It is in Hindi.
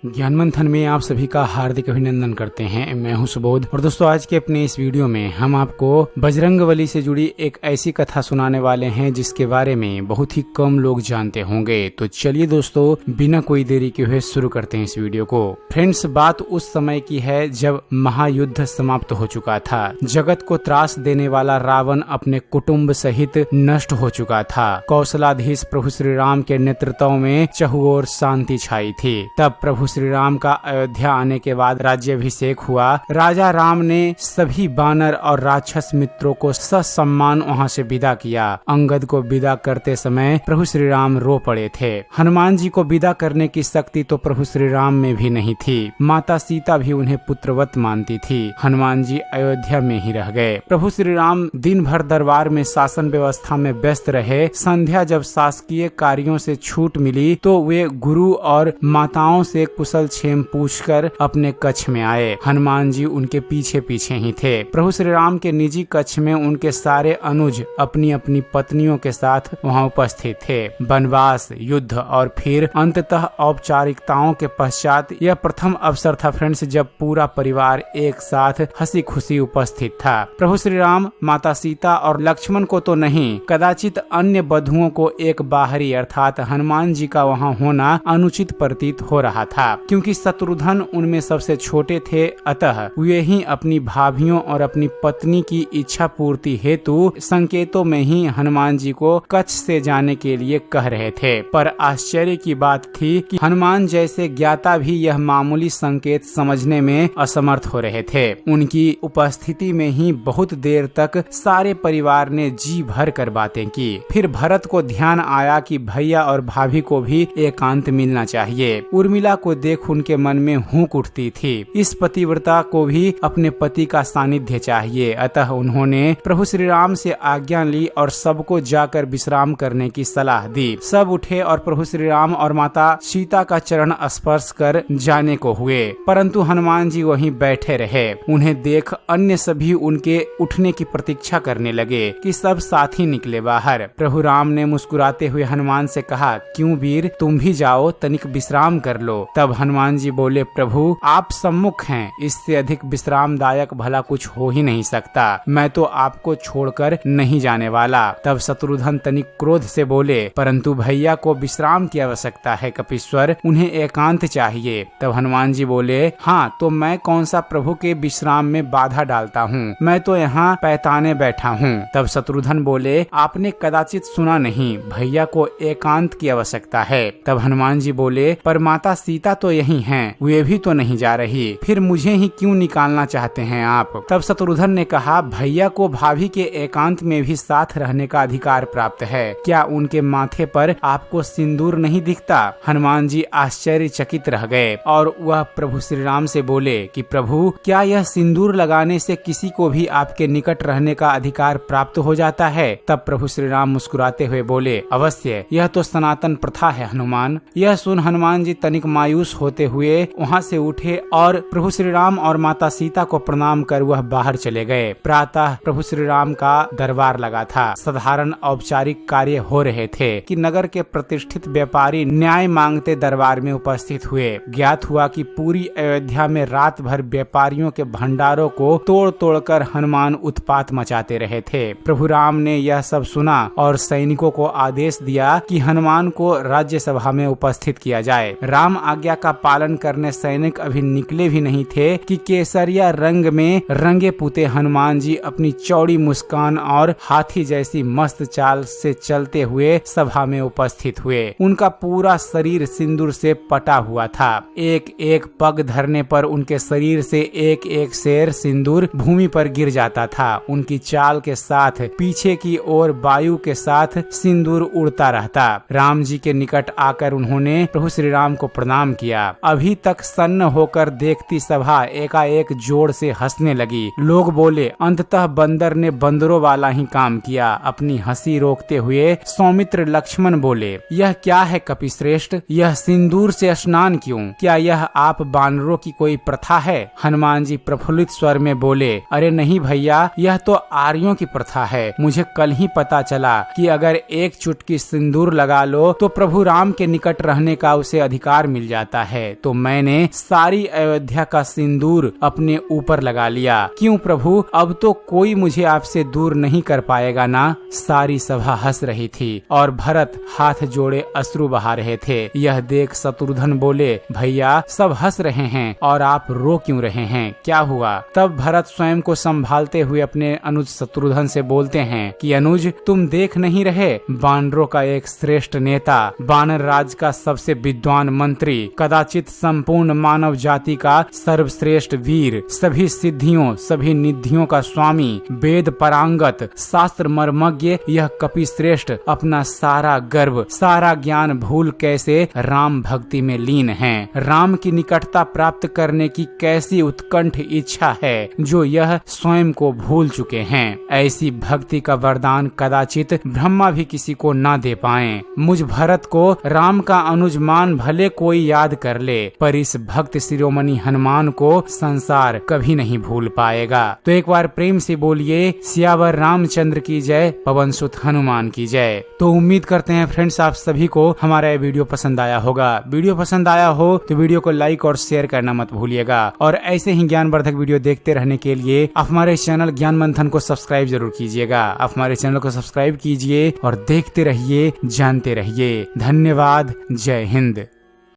ज्ञान मंथन में आप सभी का हार्दिक अभिनंदन करते हैं। मैं हूं सुबोध और दोस्तों आज के अपने इस वीडियो में हम आपको बजरंगबली से जुड़ी एक ऐसी कथा सुनाने वाले हैं जिसके बारे में बहुत ही कम लोग जानते होंगे। तो चलिए दोस्तों बिना कोई देरी के हुए शुरू करते हैं इस वीडियो को। फ्रेंड्स, बात उस समय की है जब महायुद्ध समाप्त हो चुका था। जगत को त्रास देने वाला रावण अपने कुटुंब सहित नष्ट हो चुका था। कौशलाधीश प्रभु श्री राम के नेतृत्व में चहुओर शांति छाई थी। तब प्रभु श्री राम का अयोध्या आने के बाद राज्याभिषेक हुआ। राजा राम ने सभी बानर और राक्षस मित्रों को ससम्मान वहां से विदा किया। अंगद को विदा करते समय प्रभु श्री राम रो पड़े थे। हनुमान जी को विदा करने की शक्ति तो प्रभु श्री राम में भी नहीं थी। माता सीता भी उन्हें पुत्रवत मानती थी। हनुमान जी अयोध्या में ही रह गए। प्रभु श्री राम दिन भर दरबार में शासन व्यवस्था में व्यस्त रहे। संध्या जब शासकीय कार्यों से छूट मिली तो वे गुरु और माताओं से कुशल क्षेम पूछकर अपने कक्ष में आए। हनुमान जी उनके पीछे पीछे ही थे। प्रभु श्री राम के निजी कक्ष में उनके सारे अनुज अपनी अपनी पत्नियों के साथ वहां उपस्थित थे। वनवास, युद्ध और फिर अंततः औपचारिकताओं के पश्चात यह प्रथम अवसर था फ्रेंड्स जब पूरा परिवार एक साथ हंसी खुशी उपस्थित था। प्रभु श्री राम, माता सीता और लक्ष्मण को तो नहीं, कदाचित अन्य बधुओं को एक बाहरी अर्थात हनुमान जी का वहां होना अनुचित प्रतीत हो रहा था, क्योंकि शत्रुघ्न उनमें सबसे छोटे थे। अतः वे ही अपनी भाभियों और अपनी पत्नी की इच्छा पूर्ति हेतु संकेतों में ही हनुमान जी को कच्छ से जाने के लिए कह रहे थे। पर आश्चर्य की बात थी कि हनुमान जैसे ज्ञाता भी यह मामूली संकेत समझने में असमर्थ हो रहे थे। उनकी उपस्थिति में ही बहुत देर तक सारे परिवार ने जी भर कर बातें की। फिर भरत को ध्यान आया कि भैया और भाभी को भी एकांत मिलना चाहिए। उर्मिला को देख उनके मन में हुंक उठती थी। इस पतिव्रता को भी अपने पति का सानिध्य चाहिए। अतः उन्होंने प्रभु श्री राम से आज्ञा ली और सबको जाकर विश्राम करने की सलाह दी। सब उठे और प्रभु श्री राम और माता सीता का चरण स्पर्श कर जाने को हुए, परंतु हनुमान जी वहीं बैठे रहे। उन्हें देख अन्य सभी उनके उठने की प्रतीक्षा करने लगे कि सब साथी निकले बाहर। प्रभु राम ने मुस्कुराते हुए हनुमान से कहा, क्यों वीर, तुम भी जाओ, तनिक विश्राम कर लो। तब हनुमान जी बोले, प्रभु आप सम्मुख हैं, इससे अधिक विश्रामदायक भला कुछ हो ही नहीं सकता। मैं तो आपको छोड़कर नहीं जाने वाला। तब शत्रुघ्न तनिक क्रोध से बोले, परंतु भैया को विश्राम की आवश्यकता है कपीश्वर, उन्हें एकांत चाहिए। तब हनुमान जी बोले, हाँ तो मैं कौन सा प्रभु के विश्राम में बाधा डालता हूँ, मैं तो यहाँ पैताने बैठा हूँ। तब शत्रुघ्न बोले, आपने कदाचित सुना नहीं, भैया को एकांत की आवश्यकता है। तब हनुमान जी बोले, पर माता सीता तो यही हैं, वे भी तो नहीं जा रही, फिर मुझे ही क्यों निकालना चाहते हैं आप। तब शत्रुघ्न ने कहा, भैया को भाभी के एकांत में भी साथ रहने का अधिकार प्राप्त है। क्या उनके माथे पर आपको सिंदूर नहीं दिखता? हनुमान जी आश्चर्यचकित रह गए और वह प्रभु श्री राम से बोले कि प्रभु, क्या यह सिंदूर लगाने से किसी को भी आपके निकट रहने का अधिकार प्राप्त हो जाता है? तब प्रभु श्री राम मुस्कुराते हुए बोले, अवश्य, यह तो सनातन प्रथा है हनुमान। यह सुन हनुमान जी तनिक मायूस होते हुए वहां से उठे और प्रभु श्री राम और माता सीता को प्रणाम कर वह बाहर चले गए। प्रातः प्रभु श्री राम का दरबार लगा था। साधारण औपचारिक कार्य हो रहे थे कि नगर के प्रतिष्ठित व्यापारी न्याय मांगते दरबार में उपस्थित हुए। ज्ञात हुआ कि पूरी अयोध्या में रात भर व्यापारियों के भंडारों को तोड़ तोड़ कर हनुमान उत्पात मचाते रहे थे। प्रभु राम ने यह सब सुना और सैनिकों को आदेश दिया कि हनुमान को राज्यसभा में उपस्थित किया जाए। राम आज्ञा का पालन करने सैनिक अभी निकले भी नहीं थे कि केसरिया रंग में रंगे पुते हनुमान जी अपनी चौड़ी मुस्कान और हाथी जैसी मस्त चाल से चलते हुए सभा में उपस्थित हुए। उनका पूरा शरीर सिंदूर से पटा हुआ था। एक एक पग धरने पर उनके शरीर से एक एक शेर सिंदूर भूमि पर गिर जाता था। उनकी चाल के साथ पीछे की ओर वायु के साथ सिंदूर उड़ता रहता। राम जी के निकट आकर उन्होंने प्रभु श्री राम को प्रणाम किया। अभी तक सन्न होकर देखती सभा एकाएक जोर से हंसने लगी। लोग बोले, अंततः बंदर ने बंदरों वाला ही काम किया। अपनी हंसी रोकते हुए सौमित्र लक्ष्मण बोले, यह क्या है कपिश्रेष्ठ, यह सिंदूर से स्नान क्यों? क्या यह आप बानरों की कोई प्रथा है? हनुमान जी प्रफुल्लित स्वर में बोले, अरे नहीं भैया, यह तो आर्यों की प्रथा है। मुझे कल ही पता चला कि अगर एक चुटकी सिंदूर लगा लो तो प्रभु राम के निकट रहने का उसे अधिकार मिल जाता आता है तो मैंने सारी अयोध्या का सिंदूर अपने ऊपर लगा लिया। क्यों प्रभु, अब तो कोई मुझे आपसे दूर नहीं कर पाएगा ना। सारी सभा हंस रही थी और भरत हाथ जोड़े अश्रु बहा रहे थे। यह देख शत्रुघ्न बोले, भैया सब हंस रहे हैं और आप रो क्यों रहे हैं, क्या हुआ। तब भरत स्वयं को संभालते हुए अपने अनुज शत्रुघ्न से बोलते हैं कि अनुज, तुम देख नहीं रहे, वानरों का एक श्रेष्ठ नेता, वानर राज का सबसे विद्वान मंत्री, कदाचित संपूर्ण मानव जाति का सर्वश्रेष्ठ वीर, सभी सिद्धियों सभी निधियों का स्वामी, वेद परांगत, शास्त्र मर्मज्ञ, यह कपि श्रेष्ठ अपना सारा गर्व सारा ज्ञान भूल कैसे राम भक्ति में लीन हैं। राम की निकटता प्राप्त करने की कैसी उत्कंठ इच्छा है जो यह स्वयं को भूल चुके हैं। ऐसी भक्ति का वरदान कदाचित ब्रह्मा भी किसी को न दे पाएं। मुझ भरत को राम का अनुज मान भले कोई याद कर ले, पर इस भक्त शिरोमणि हनुमान को संसार कभी नहीं भूल पाएगा। तो एक बार प्रेम से बोलिए, सियावर रामचंद्र की जय, पवन सुत हनुमान की जय। तो उम्मीद करते हैं फ्रेंड्स आप सभी को हमारा ये वीडियो पसंद आया होगा। वीडियो पसंद आया हो तो वीडियो को लाइक और शेयर करना मत भूलिएगा और ऐसे ही ज्ञानवर्धक वीडियो देखते रहने के लिए आप हमारे चैनल ज्ञान मंथन को सब्सक्राइब जरूर कीजिएगा। आप हमारे चैनल को सब्सक्राइब कीजिए और देखते रहिए, जानते रहिए। धन्यवाद। जय हिंद।